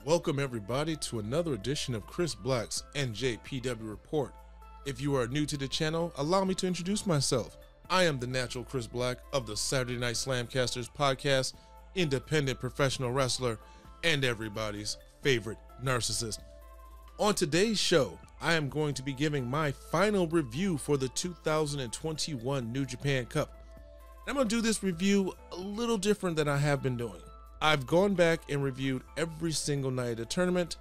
Welcome everybody to another edition of Chris Black's NJPW Report. If you are new to the channel, allow me to introduce myself. I am the natural Chris Black of the Saturday Night Slamcasters podcast, independent professional wrestler, and everybody's favorite narcissist. On today's show, I am going to be giving my final review for the 2021 New Japan Cup. I'm going to do this review a little different than I have been doing. I've gone back and reviewed every single night of the tournament,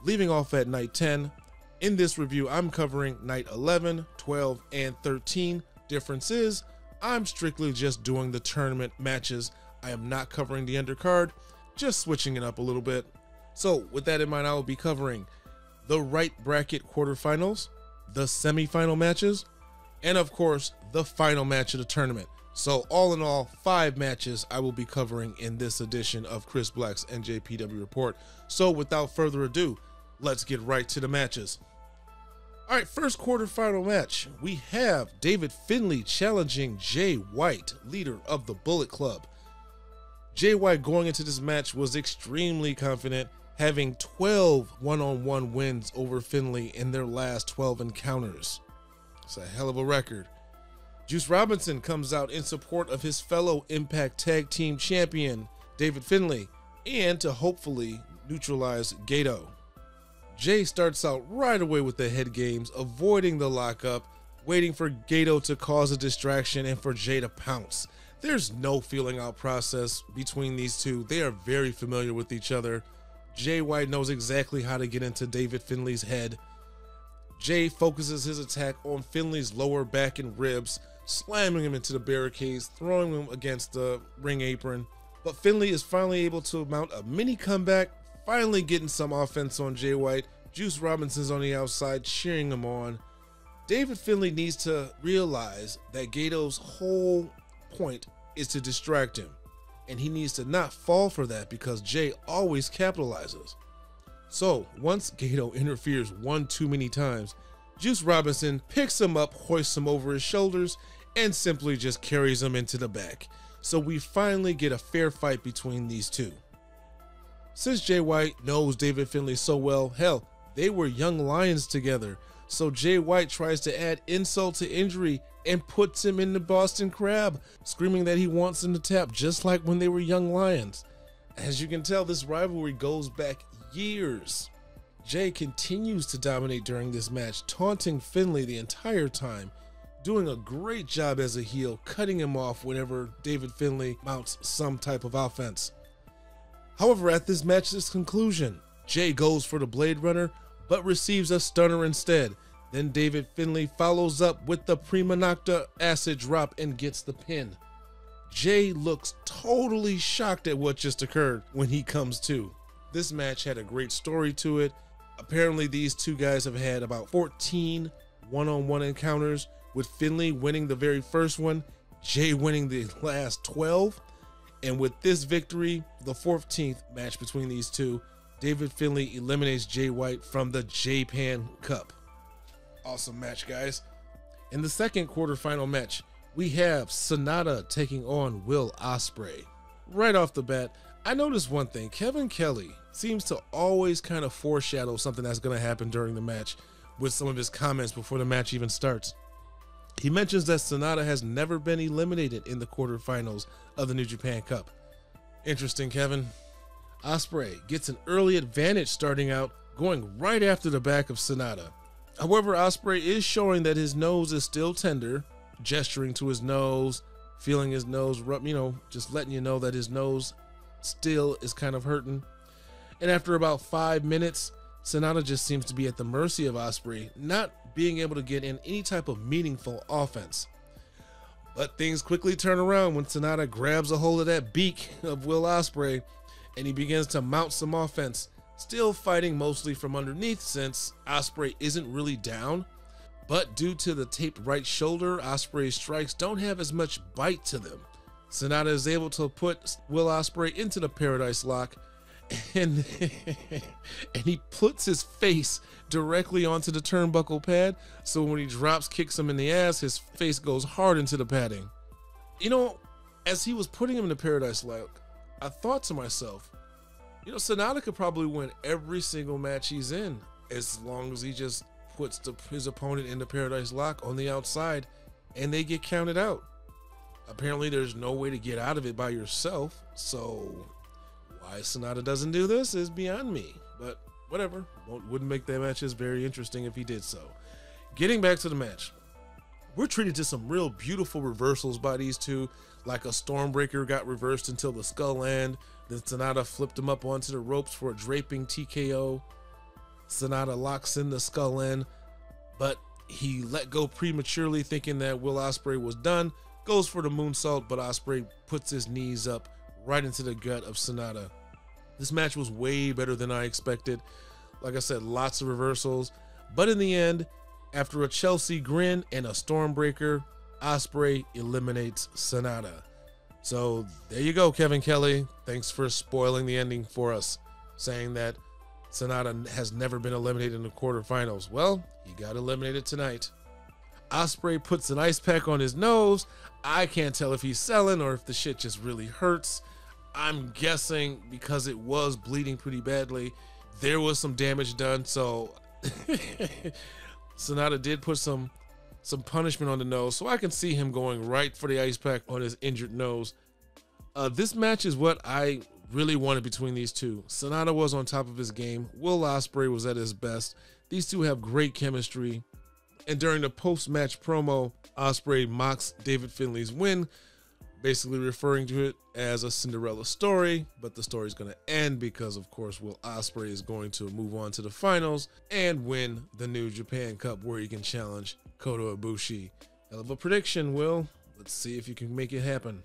leaving off at night 10. In this review, I'm covering night 11, 12, and 13. Difference is, I'm strictly just doing the tournament matches. I am not covering the undercard, just switching it up a little bit. So with that in mind, I will be covering the right bracket quarterfinals, the semifinal matches, and of course, the final match of the tournament. So all in all, 5 matches I will be covering in this edition of Chris Black's NJPW Report. So without further ado, let's get right to the matches. All right, first quarterfinal match, we have David Finlay challenging Jay White, leader of the Bullet Club. Jay White going into this match was extremely confident, having 12 one-on-one wins over Finlay in their last 12 encounters. It's a hell of a record. Juice Robinson comes out in support of his fellow Impact Tag Team Champion, David Finlay, and to hopefully neutralize Great-O. Jay starts out right away with the head games, avoiding the lockup, waiting for Great-O to cause a distraction and for Jay to pounce. There's no feeling out process between these two. They are very familiar with each other. Jay White knows exactly how to get into David Finlay's head. Jay focuses his attack on Finlay's lower back and ribs, slamming him into the barricades, throwing him against the ring apron. But Finlay is finally able to mount a mini comeback, finally getting some offense on Jay White. Juice Robinson's on the outside cheering him on. David Finlay needs to realize that Great-O's whole point is to distract him, and he needs to not fall for that because Jay always capitalizes. So once Great-O interferes one too many times, Juice Robinson picks him up, hoists him over his shoulders, and simply just carries him into the back. So we finally get a fair fight between these two. Since Jay White knows David Finlay so well, hell, they were young lions together. So Jay White tries to add insult to injury and puts him in the Boston Crab, screaming that he wants him to tap just like when they were young lions. As you can tell, this rivalry goes back years. Jay continues to dominate during this match, taunting Finlay the entire time, doing a great job as a heel, cutting him off whenever David Finlay mounts some type of offense. However, at this match's conclusion, Jay goes for the Blade Runner, but receives a stunner instead. Then David Finlay follows up with the Prima Nocta acid drop and gets the pin. Jay looks totally shocked at what just occurred when he comes to. This match had a great story to it. Apparently these two guys have had about 14 one-on-one encounters, with Finlay winning the very first one, Jay winning the last 12. And with this victory, the 14th match between these two, David Finlay eliminates Jay White from the Japan Cup. Awesome match, guys. In the second quarterfinal match, we have SANADA taking on Will Ospreay. Right off the bat, I noticed one thing. Kevin Kelly seems to always kind of foreshadow something that's going to happen during the match with some of his comments before the match even starts. He mentions that SANADA has never been eliminated in the quarterfinals of the New Japan Cup. Interesting, Kevin. Ospreay gets an early advantage starting out, going right after the back of SANADA. However, Ospreay is showing that his nose is still tender, gesturing to his nose, feeling his nose, just letting you know that his nose still is kind of hurting. And after about 5 minutes, SANADA just seems to be at the mercy of Ospreay, not being able to get in any type of meaningful offense. But things quickly turn around when SANADA grabs a hold of that beak of Will Ospreay and he begins to mount some offense, still fighting mostly from underneath since Ospreay isn't really down. But due to the taped right shoulder, Ospreay's strikes don't have as much bite to them. SANADA is able to put Will Ospreay into the Paradise Lock, and he puts his face directly onto the turnbuckle pad, so when he kicks him in the ass, his face goes hard into the padding. You know, as he was putting him in the Paradise Lock, I thought to myself, You know, Sonata could probably win every single match he's in as long as he just puts his opponent in the Paradise Lock on the outside and they get counted out. Apparently there's no way to get out of it by yourself, so why Sonata doesn't do this is beyond me, but whatever. Wouldn't make that matches very interesting if he did so. Getting back to the match, we're treated to some real beautiful reversals by these two, like a Stormbreaker got reversed until the skull land, then Sonata flipped him up onto the ropes for a draping TKO. Sonata locks in the skull end, but he let go prematurely thinking that Will Ospreay was done, goes for the moonsault, but Ospreay puts his knees up right into the gut of Sonata. This match was way better than I expected. Like I said, lots of reversals, but in the end, after a Chelsea grin and a Stormbreaker, Ospreay eliminates Sonata. So there you go, Kevin Kelly. Thanks for spoiling the ending for us, saying that Sonata has never been eliminated in the quarterfinals. Well, he got eliminated tonight. Ospreay puts an ice pack on his nose. I can't tell if he's selling or if the shit just really hurts. I'm guessing because it was bleeding pretty badly, there was some damage done. So Sonata did put some punishment on the nose. So I can see him going right for the ice pack on his injured nose. This match is what I really wanted between these two. Sonata was on top of his game. Will Ospreay was at his best. These two have great chemistry. And during the post-match promo, Ospreay mocks David Finlay's win, basically referring to it as a Cinderella story, but the story's going to end because, of course, Will Ospreay is going to move on to the finals and win the New Japan Cup where he can challenge Kota Ibushi. Hell of a prediction, Will. Let's see if you can make it happen.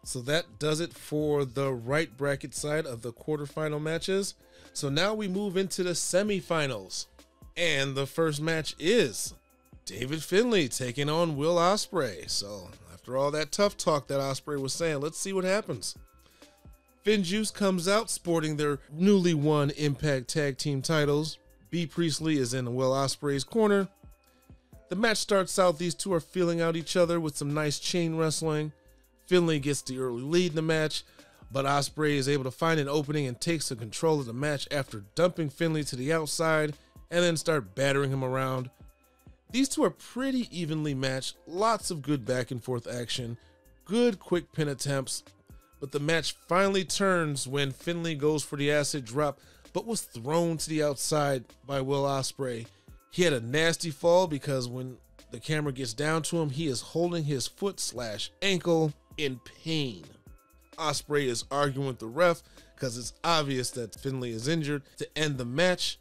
So that does it for the right bracket side of the quarterfinal matches. So now we move into the semifinals. And the first match is David Finlay taking on Will Ospreay. So after all that tough talk that Ospreay was saying, let's see what happens. FinJuice comes out sporting their newly won Impact Tag Team titles. B. Priestley is in Will Ospreay's corner. The match starts out, these two are feeling out each other with some nice chain wrestling. Finlay gets the early lead in the match, but Ospreay is able to find an opening and takes the control of the match after dumping Finlay to the outside and then start battering him around. These two are pretty evenly matched, lots of good back and forth action, good quick pin attempts, but the match finally turns when Finlay goes for the acid drop, but was thrown to the outside by Will Ospreay. He had a nasty fall because when the camera gets down to him, he is holding his foot/ankle in pain. Ospreay is arguing with the ref because it's obvious that Finlay is injured. To end the match,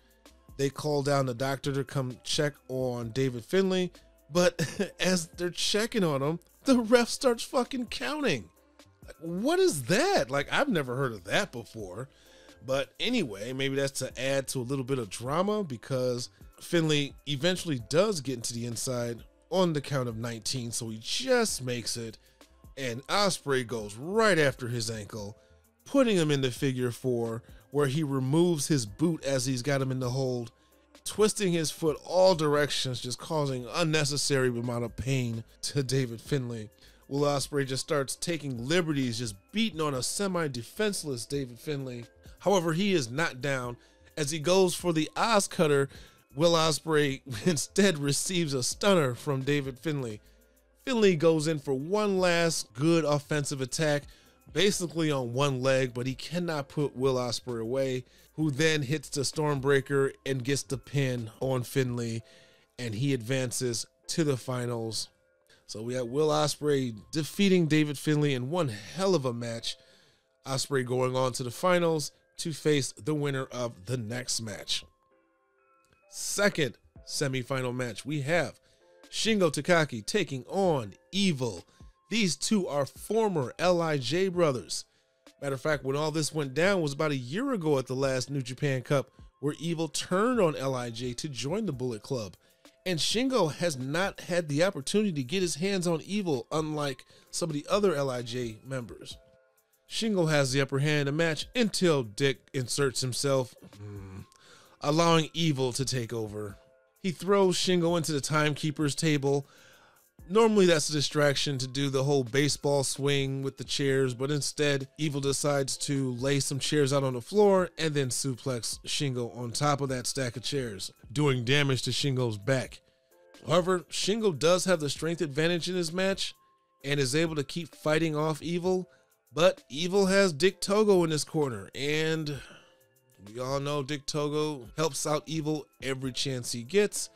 they call down the doctor to come check on David Finlay, but as they're checking on him, the ref starts fucking counting. Like, what is that? Like, I've never heard of that before. But anyway, maybe that's to add to a little bit of drama because Finlay eventually does get into the inside on the count of 19, so he just makes it, and Ospreay goes right after his ankle, putting him into figure 4, where he removes his boot as he's got him in the hold, twisting his foot all directions, just causing unnecessary amount of pain to David Finlay. Will Ospreay just starts taking liberties, just beating on a semi-defenseless David Finlay. However, he is not down. As he goes for the Oz Cutter, Will Ospreay instead receives a stunner from David Finlay. Finlay goes in for one last good offensive attack, basically on one leg, but he cannot put Will Ospreay away, who then hits the Stormbreaker and gets the pin on Finlay, and he advances to the finals. So we have Will Ospreay defeating David Finlay in one hell of a match. Ospreay going on to the finals to face the winner of the next match. Second semifinal match, we have Shingo Takagi taking on Evil. These two are former LIJ brothers. Matter of fact, when all this went down was about a year ago at the last New Japan Cup, where Evil turned on LIJ to join the Bullet Club. And Shingo has not had the opportunity to get his hands on Evil, unlike some of the other LIJ members. Shingo has the upper hand in the match until Dick inserts himself, allowing Evil to take over. He throws Shingo into the timekeeper's table, Normally that's a distraction to do the whole baseball swing with the chairs, but instead Evil decides to lay some chairs out on the floor and then suplex Shingo on top of that stack of chairs, doing damage to Shingo's back. However, Shingo does have the strength advantage in this match and is able to keep fighting off Evil, but Evil has Dick Togo in his corner, and we all know Dick Togo helps out Evil every chance he gets.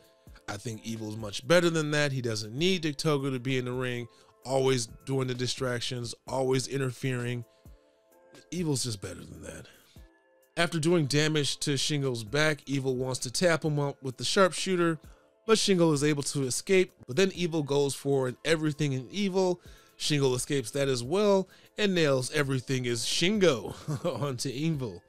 I think Evil's much better than that. He doesn't need Dick Togo to be in the ring, always doing the distractions, always interfering. Evil's just better than that. After doing damage to Shingo's back, Evil wants to tap him up with the sharpshooter, but Shingo is able to escape. But then Evil goes for an everything in Evil. Shingo escapes that as well and nails everything is Shingo onto Evil.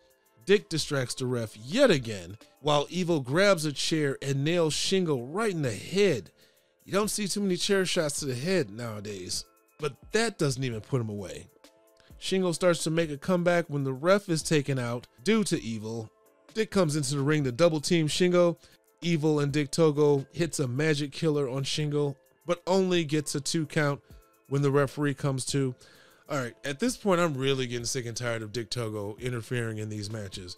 Dick distracts the ref yet again, while Evil grabs a chair and nails Shingo right in the head. You don't see too many chair shots to the head nowadays, but that doesn't even put him away. Shingo starts to make a comeback when the ref is taken out due to Evil. Dick comes into the ring to double team Shingo. Evil and Dick Togo hits a magic killer on Shingo, but only gets a 2 count when the referee comes to. All right, at this point, I'm really getting sick and tired of Dick Togo interfering in these matches.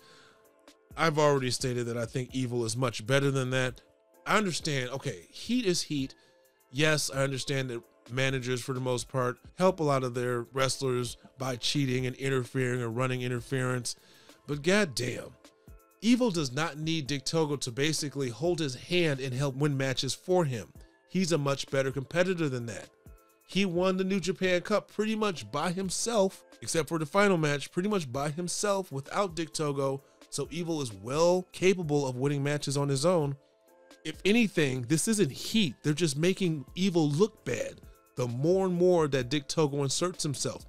I've already stated that I think Evil is much better than that. I understand, okay, heat is heat. Yes, I understand that managers, for the most part, help a lot of their wrestlers by cheating and interfering or running interference. But goddamn, Evil does not need Dick Togo to basically hold his hand and help win matches for him. He's a much better competitor than that. He won the New Japan Cup pretty much by himself, except for the final match, pretty much by himself without Dick Togo. So Evil is well capable of winning matches on his own. If anything, this isn't heat. They're just making Evil look bad the more and more that Dick Togo inserts himself.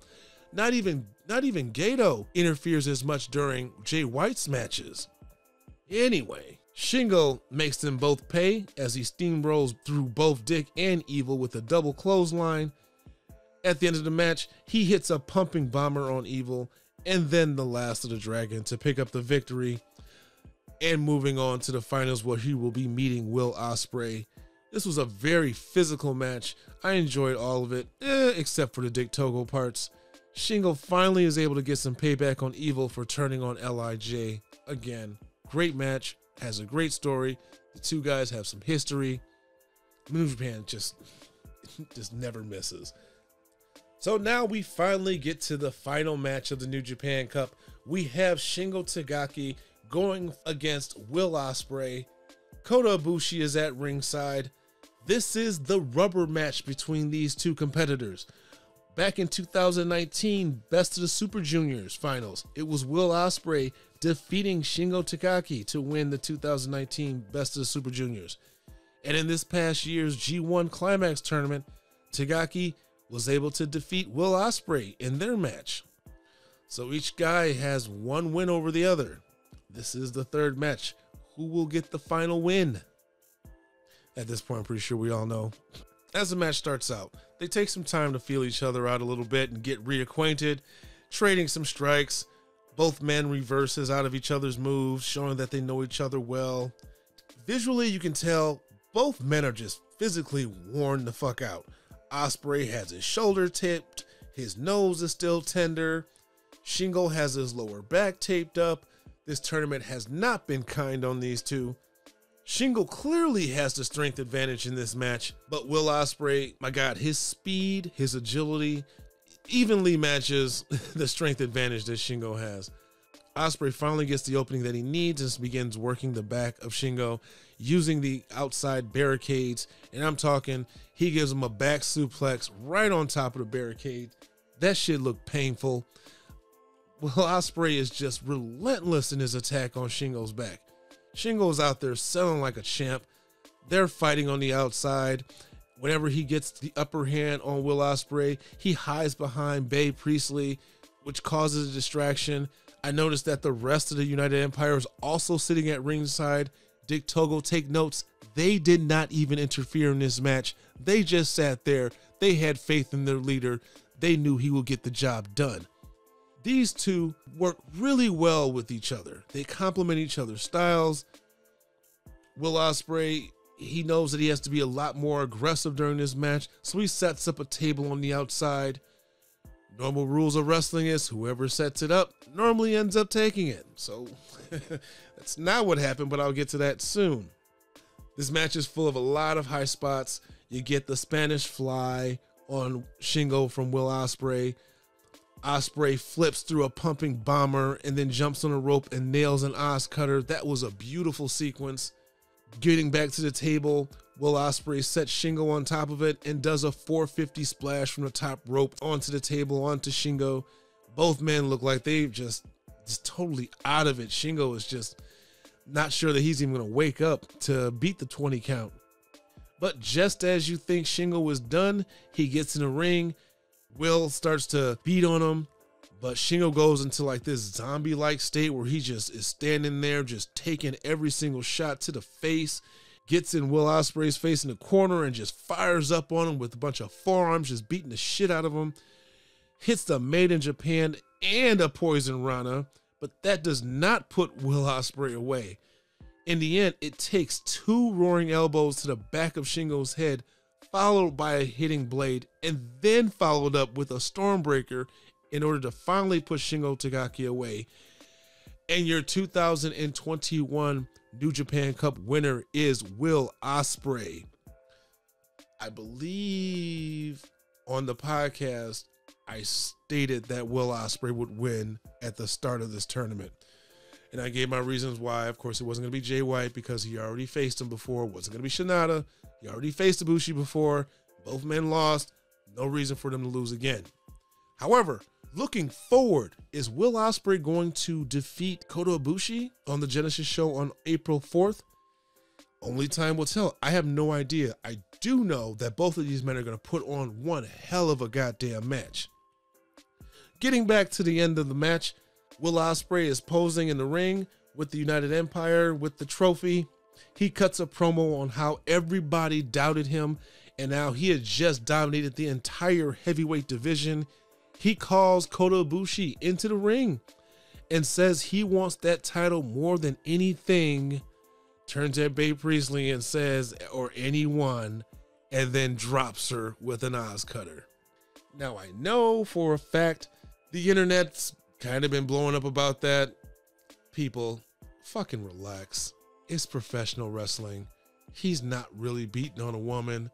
Not even Gato interferes as much during Jay White's matches. Anyway, Shingo makes them both pay as he steamrolls through both Dick and Evil with a double clothesline. At the end of the match, he hits a pumping bomber on Evil and then the Last of the Dragon to pick up the victory. And moving on to the finals where he will be meeting Will Ospreay. This was a very physical match. I enjoyed all of it, except for the Dick Togo parts. Shingo finally is able to get some payback on Evil for turning on LIJ. Again, great match. Has a great story. The two guys have some history. New Japan just never misses. So now we finally get to the final match of the New Japan Cup. We have Shingo Takagi going against Will Ospreay. Kota Ibushi is at ringside. This is the rubber match between these two competitors. Back in 2019, Best of the Super Juniors finals, it was Will Ospreay defeating Shingo Takagi to win the 2019 Best of the Super Juniors. And in this past year's G1 Climax tournament, Takagi was able to defeat Will Ospreay in their match. So each guy has one win over the other. This is the third match. Who will get the final win? At this point, I'm pretty sure we all know. As the match starts out, they take some time to feel each other out a little bit and get reacquainted, trading some strikes. Both men reverses out of each other's moves, showing that they know each other well. Visually, you can tell both men are just physically worn the fuck out. Ospreay has his shoulder tipped, his nose is still tender. Shingo has his lower back taped up. This tournament has not been kind on these two. Shingo clearly has the strength advantage in this match, but Will Ospreay, my God, his speed, his agility, evenly matches the strength advantage that Shingo has. Ospreay finally gets the opening that he needs and begins working the back of Shingo using the outside barricades. And I'm talking, he gives him a back suplex right on top of the barricade. That shit looked painful. Will Ospreay is just relentless in his attack on Shingo's back. Shingo's out there selling like a champ. They're fighting on the outside. Whenever he gets the upper hand on Will Ospreay, he hides behind Babe Priestley, which causes a distraction. I noticed that the rest of the United Empire is also sitting at ringside. Dick Togo, take notes. They did not even interfere in this match. They just sat there. They had faith in their leader. They knew he would get the job done. These two work really well with each other. They complement each other's styles. Will Ospreay He knows that he has to be a lot more aggressive during this match, so he sets up a table on the outside. Normal rules of wrestling is whoever sets it up normally ends up taking it. So that's not what happened, but I'll get to that soon. This match is full of a lot of high spots. You get the Spanish fly on Shingo from Will Ospreay. Ospreay flips through a pumping bomber and then jumps on a rope and nails an Oz cutter. That was a beautiful sequence. Getting back to the table, Will Ospreay sets Shingo on top of it and does a 450 splash from the top rope onto the table, onto Shingo. Both men look like they've just totally out of it. Shingo is just not sure that he's even going to wake up to beat the 20 count. But just as you think Shingo is done, he gets in the ring. Will starts to beat on him, but Shingo goes into like this zombie-like state where he just is standing there, just taking every single shot to the face, gets in Will Ospreay's face in the corner and just fires up on him with a bunch of forearms, just beating the shit out of him. Hits the Made in Japan and a Poison Rana, but that does not put Will Ospreay away. In the end, it takes 2 roaring elbows to the back of Shingo's head, followed by a hitting blade, and then followed up with a Stormbreaker in order to finally push Shingo Takagi away. And your 2021 New Japan Cup winner is Will Ospreay. I believe on the podcast, I stated that Will Ospreay would win at the start of this tournament. And I gave my reasons why. Of course, it wasn't going to be Jay White because he already faced him before. It wasn't going to be Sonata. He already faced Ibushi before. Both men lost. No reason for them to lose again. However, looking forward, is Will Ospreay going to defeat Kota Ibushi on the Genesis show on April 4th? Only time will tell. I have no idea. I do know that both of these men are going to put on one hell of a goddamn match. Getting back to the end of the match, Will Ospreay is posing in the ring with the United Empire with the trophy. He cuts a promo on how everybody doubted him and now he had just dominated the entire heavyweight division. He calls Kota Ibushi into the ring and says he wants that title more than anything. Turns at Babe Priestley and says, or anyone, and then drops her with an Oz cutter. Now I know for a fact the internet's kind of been blowing up about that. People, fucking relax. It's professional wrestling. He's not really beating on a woman.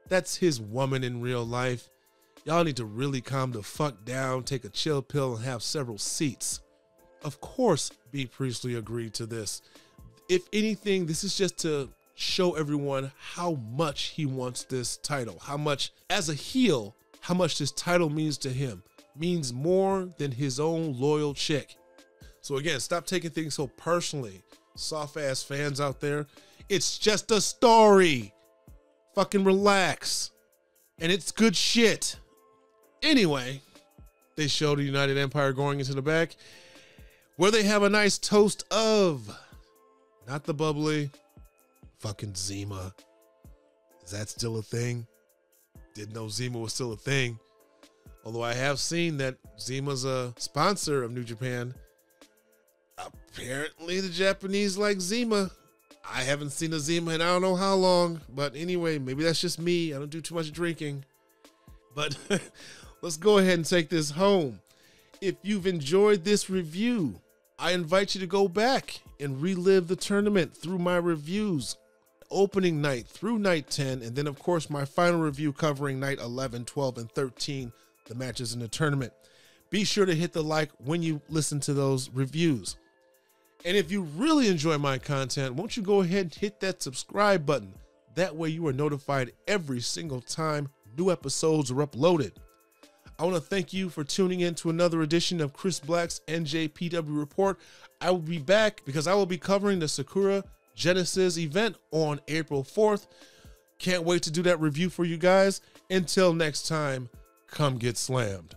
That's his woman in real life. Y'all need to really calm the fuck down, take a chill pill, and have several seats. Of course, B. Priestley agreed to this. If anything, this is just to show everyone how much he wants this title. How much, as a heel, how much this title means to him. Means more than his own loyal chick. So again, stop taking things so personally. Soft-ass fans out there. It's just a story. Fucking relax. And it's good shit. Anyway, they show the United Empire going into the back, where they have a nice toast of, not the bubbly, fucking Zima. Is that still a thing? Didn't know Zima was still a thing. Although I have seen that Zima's a sponsor of New Japan. Apparently the Japanese like Zima. I haven't seen a Zima in I don't know how long. But anyway, maybe that's just me. I don't do too much drinking. But let's go ahead and take this home. If you've enjoyed this review, I invite you to go back and relive the tournament through my reviews. Opening night through night 10. And then, of course, my final review covering night 11, 12, and 13. The matches in the tournament. Be sure to hit the like when you listen to those reviews. And if you really enjoy my content, won't you go ahead and hit that subscribe button? That way you are notified every single time new episodes are uploaded. I want to thank you for tuning in to another edition of Chris Black's NJPW Report. I will be back because I will be covering the Sakura Genesis event on April 4th. Can't wait to do that review for you guys. Until next time, come get slammed.